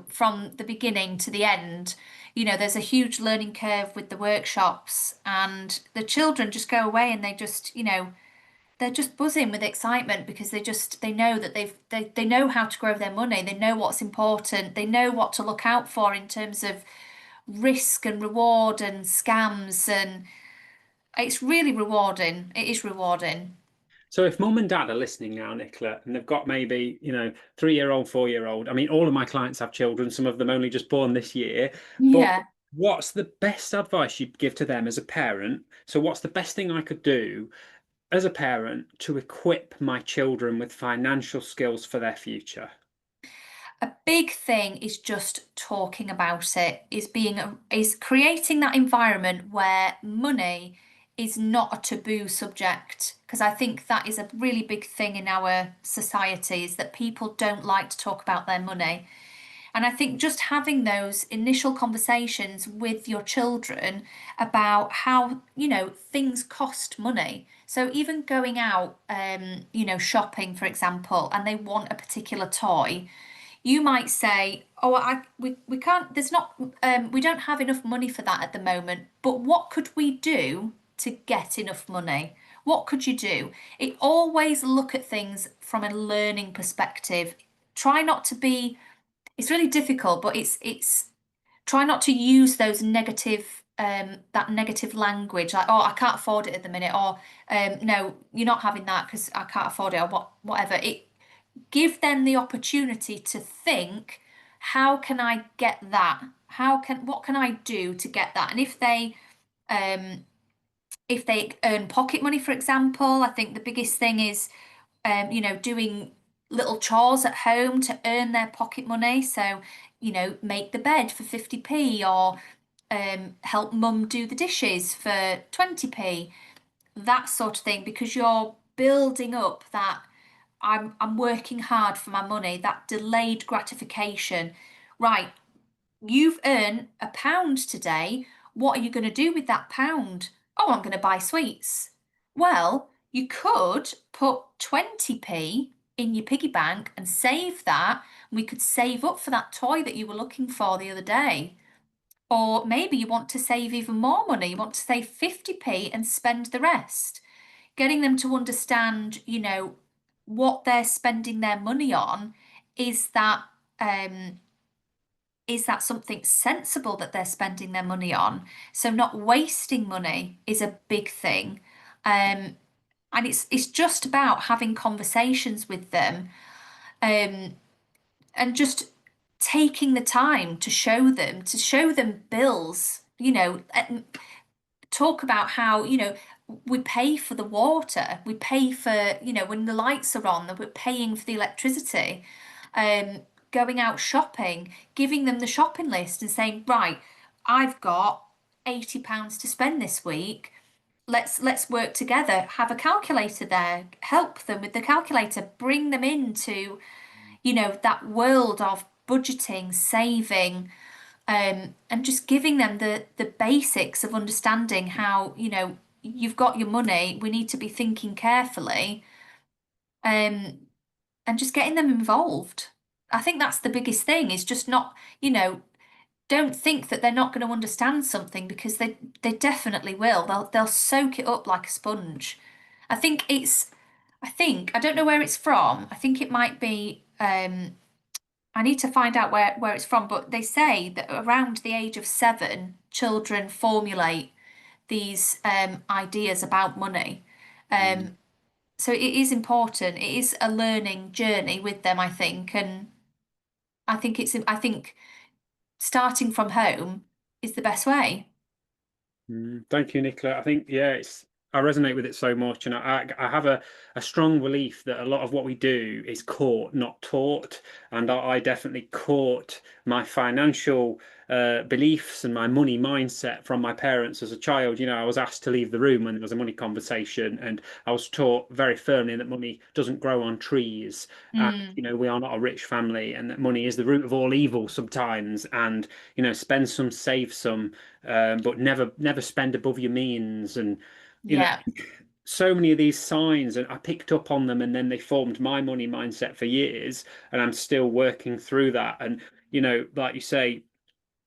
Speaker 1: from the beginning to the end. There's a huge learning curve with the workshops, and the children just go away and they're just buzzing with excitement because they know that they know how to grow their money. They know what's important. They know what to look out for in terms of risk and reward and scams, and it's really rewarding. It is rewarding.
Speaker 2: So if mum and dad are listening now, Nicola, and they've got maybe, 3-year-old, 4-year-old, I mean, all of my clients have children, some of them only just born this year, but
Speaker 1: Yeah.
Speaker 2: what's the best advice you'd give to them as a parent? So what's the best thing I could do as a parent to equip my children with financial skills for their future?
Speaker 1: A big thing is just talking about it, is creating that environment where money is not a taboo subject. Because I think that is a really big thing in our society, is that people don't like to talk about their money. And I think just having those initial conversations with your children about how, things cost money. So even going out, shopping, for example, and they want a particular toy, you might say, "Oh, we can't. There's not. We don't have enough money for that at the moment. But what could we do to get enough money? What could you do?" It always look at things from a learning perspective. Try not to be. It's really difficult, but it's try not to use those that negative language, like, "Oh, I can't afford it at the minute," or "No, you're not having that because I can't afford it," or whatever. Give them the opportunity to think, how can I get that? What can I do to get that? And um if they earn pocket money, for example, I think the biggest thing is doing little chores at home to earn their pocket money. So, make the bed for 50p, or help mum do the dishes for 20p, that sort of thing, because you're building up that I'm working hard for my money, that delayed gratification. Right, you've earned £1 today. What are you going to do with that pound? Oh, I'm going to buy sweets. Well, you could put 20p in your piggy bank and save that. We could save up for that toy that you were looking for the other day. Or maybe you want to save even more money. You want to save 50p and spend the rest. Getting them to understand, what they're spending their money on, is that um, is that something sensible that they're spending their money on? So not wasting money is a big thing. Um, and it's just about having conversations with them, um, and just taking the time to show them bills, and talk about how, we pay for the water, we pay for, when the lights are on, that we're paying for the electricity, um, going out shopping, giving them the shopping list and saying, right, I've got £80 to spend this week. Let's work together. Have a calculator there. Help them with the calculator. Bring them into, that world of budgeting, saving, and just giving them the basics of understanding how, you've got your money. We need to be thinking carefully, um, and just getting them involved. I think that's the biggest thing, is just not, don't think that they're not going to understand something, because they definitely will. They'll soak it up like a sponge. I think it's I don't know where it's from. I think it might be I need to find out where it's from, but they say that around the age of 7, children formulate these ideas about money.
Speaker 2: Mm.
Speaker 1: Um, so it is important. It is a learning journey with them, I think, and I think starting from home is the best way.
Speaker 2: Thank you, Nicola. I think, yeah, it's I resonate with it so much, and I have a strong belief that a lot of what we do is caught, not taught. And I definitely caught my financial beliefs and my money mindset from my parents as a child. I was asked to leave the room when there was a money conversation, and I was taught very firmly that money doesn't grow on trees, and
Speaker 1: Mm,
Speaker 2: we are not a rich family, and that money is the root of all evil sometimes. And spend some, save some, but never spend above your means. And you know
Speaker 1: yeah,
Speaker 2: so many of these signs, and I picked up on them, and then they formed my money mindset for years, and I'm still working through that. And like you say,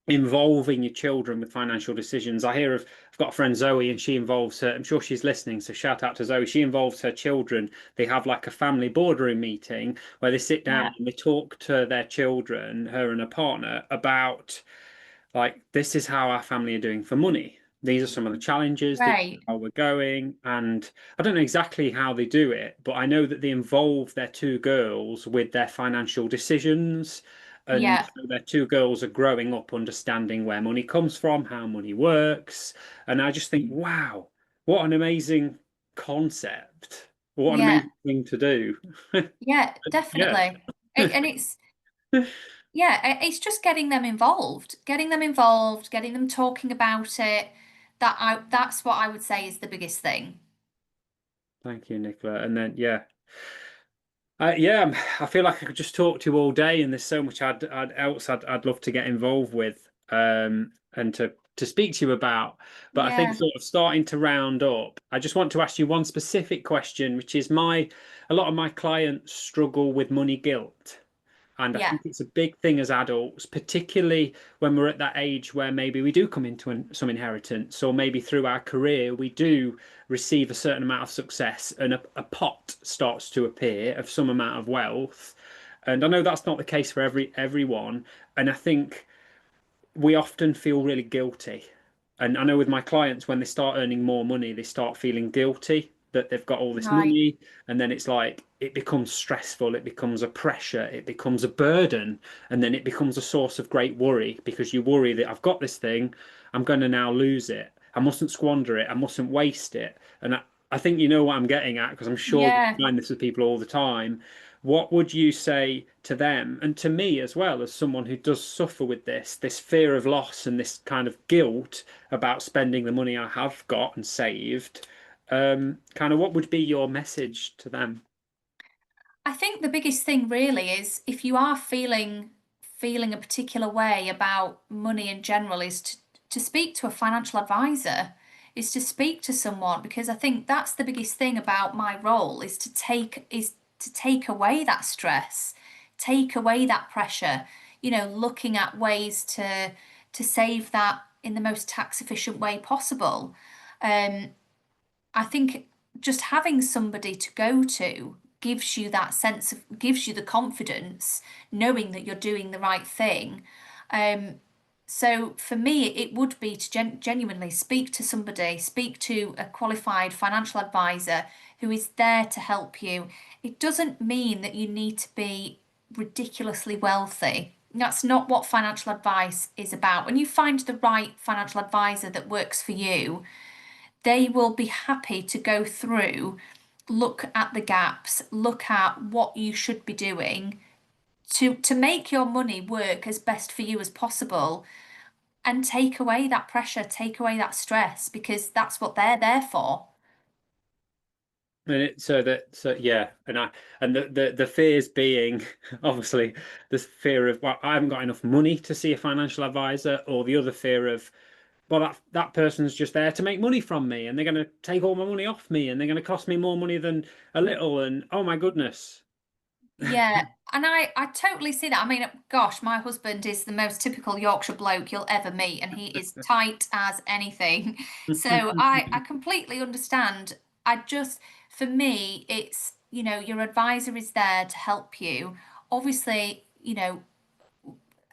Speaker 2: involving your children with financial decisions. I've got a friend, Zoe, and she involves her. I'm sure she's listening, so shout out to Zoe. She involves her children. They have like a family boardroom meeting where they sit down
Speaker 1: yeah,
Speaker 2: and they talk to their children, her and her partner, about, like, this is how our family are doing for money. These are some of the challenges, this is
Speaker 1: right,
Speaker 2: how we're going. And I don't know exactly how they do it, but I know that they involve their two girls with their financial decisions. And
Speaker 1: yeah,
Speaker 2: their two girls are growing up understanding where money comes from, how money works. And I just think, wow, what an amazing concept. What an
Speaker 1: yeah,
Speaker 2: amazing thing to do.
Speaker 1: yeah,
Speaker 2: Yeah.
Speaker 1: definitely. And it's yeah, it's just getting them involved, getting them talking about it. That's what I would say is the biggest thing.
Speaker 2: Thank you, Nicola. And then, yeah, yeah, I feel like I could just talk to you all day, and there's so much I'd love to get involved with, and to speak to you about. But I think,
Speaker 1: Yeah,
Speaker 2: sort of starting to round up, I just want to ask you one specific question, which is, a lot of my clients struggle with money guilt. And I
Speaker 1: yeah,
Speaker 2: think it's a big thing as adults, particularly when we're at that age where maybe we do come into some inheritance, or maybe through our career we do receive a certain amount of success, and a pot starts to appear of some amount of wealth. And I know that's not the case for everyone. And I think we often feel really guilty. And I know with my clients, when they start earning more money, they start feeling guilty that they've got all this
Speaker 1: right.
Speaker 2: money. And then it's like, it becomes stressful, it becomes a pressure, it becomes a burden. And then it becomes a source of great worry, because you worry that I've got this thing, I'm going to now lose it. I mustn't squander it, I mustn't waste it. And I think you know what I'm getting at, because I'm sure you
Speaker 1: Yeah.
Speaker 2: find this with people all the time. What would you say to them, and to me as well, as someone who does suffer with this fear of loss and this kind of guilt about spending the money I have got and saved? Kind of, what would be your message to them?
Speaker 1: I think the biggest thing really is, if you are feeling a particular way about money in general, is to speak to a financial advisor, is to speak to someone, because I think that's the biggest thing about my role, is to take away that stress, take away that pressure, looking at ways to save that in the most tax efficient way possible. Um, I think just having somebody to go to gives you that sense of, gives you the confidence, knowing that you're doing the right thing. Um, so for me, it would be to genuinely speak to somebody, speak to a qualified financial advisor who is there to help you. It doesn't mean that you need to be ridiculously wealthy. That's not what financial advice is about. When you find the right financial advisor that works for you, they will be happy to go through, look at the gaps, look at what you should be doing to make your money work as best for you as possible and take away that pressure, take away that stress, because that's what they're there for.
Speaker 2: And so yeah, and the fears being obviously the fear of, well, I haven't got enough money to see a financial advisor, or the other fear of, well, that person's just there to make money from me, and they're going to take all my money off me, and they're going to cost me more money than a little, and oh my goodness.
Speaker 1: Yeah, and I totally see that. I mean, gosh, my husband is the most typical Yorkshire bloke you'll ever meet, and he is tight as anything. So I completely understand. I just, for me, it's, your advisor is there to help you. Obviously,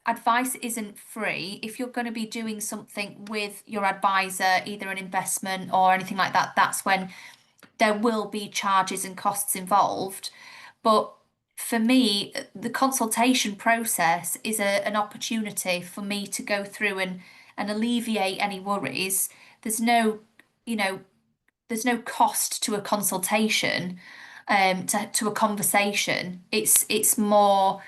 Speaker 1: advice isn't free. If you're going to be doing something with your advisor, either an investment or anything like that, that's when there will be charges and costs involved. But for me, the consultation process is an opportunity for me to go through and alleviate any worries. There's no, you know, there's no cost to a consultation, to a conversation. It's more,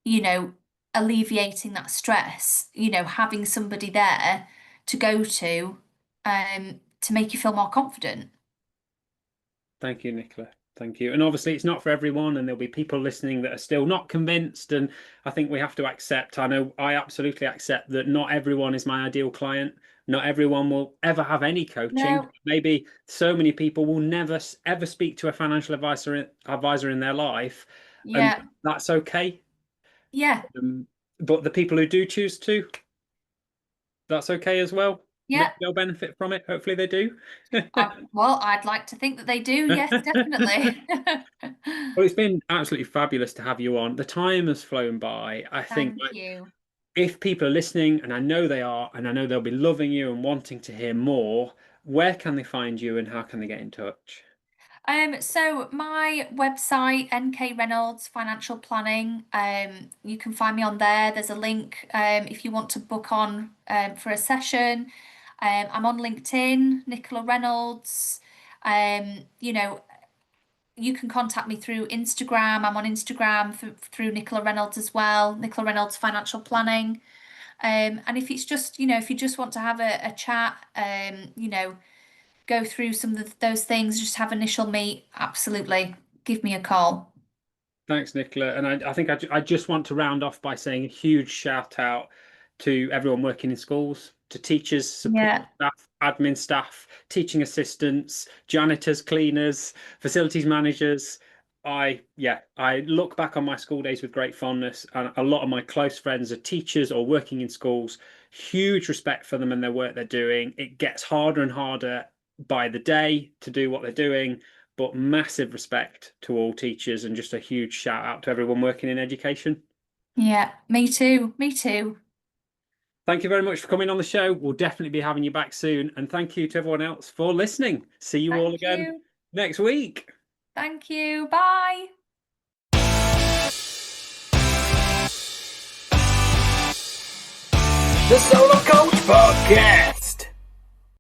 Speaker 1: you know, alleviating that stress, having somebody there to go to make you feel more confident.
Speaker 2: Thank you, Nicola. Thank you. And obviously, it's not for everyone, and there'll be people listening that are still not convinced. And I think we have to accept, I know I absolutely accept that not everyone is my ideal client. Not everyone will ever have any coaching.
Speaker 1: No,
Speaker 2: Maybe so many people will never ever speak to a financial advisor in their life, and
Speaker 1: yeah,
Speaker 2: that's okay.
Speaker 1: yeah,
Speaker 2: But the people who do choose to, that's okay as well.
Speaker 1: yeah.
Speaker 2: Maybe they'll benefit from it. Hopefully, they do.
Speaker 1: Well, I'd like to think that they do. Yes, definitely.
Speaker 2: Well, it's been absolutely fabulous to have you on. The time has flown by. I think,
Speaker 1: Thank
Speaker 2: like,
Speaker 1: you.
Speaker 2: if people are listening, and I know they are, and I know they'll be loving you and wanting to hear more, where can they find you and how can they get in touch?
Speaker 1: So my website, NK Reynolds Financial Planning, you can find me on there. There's a link if you want to book on for a session. I'm on LinkedIn, Nicola Reynolds. You know, you can contact me through Instagram. I'm on Instagram through Nicola Reynolds as well, Nicola Reynolds Financial Planning. And if it's just, if you just want to have a chat, go through some of those things, just have initial meet, absolutely. Give me a call.
Speaker 2: Thanks, Nicola. And I think I just want to round off by saying a huge shout out to everyone working in schools, to teachers, support
Speaker 1: Yeah.
Speaker 2: staff, admin staff, teaching assistants, janitors, cleaners, facilities managers. I look back on my school days with great fondness, and a lot of my close friends are teachers or working in schools. Huge respect for them and their work they're doing. It gets harder and harder by the day to do what they're doing, but massive respect to all teachers, and just a huge shout out to everyone working in education.
Speaker 1: Yeah, me too. Me too.
Speaker 2: Thank you very much for coming on the show. We'll definitely be having you back soon. And thank you to everyone else for listening. See you all
Speaker 1: Thank
Speaker 2: again
Speaker 1: you.
Speaker 2: next week.
Speaker 1: Thank you. Bye.
Speaker 2: The Solo Coach Podcast.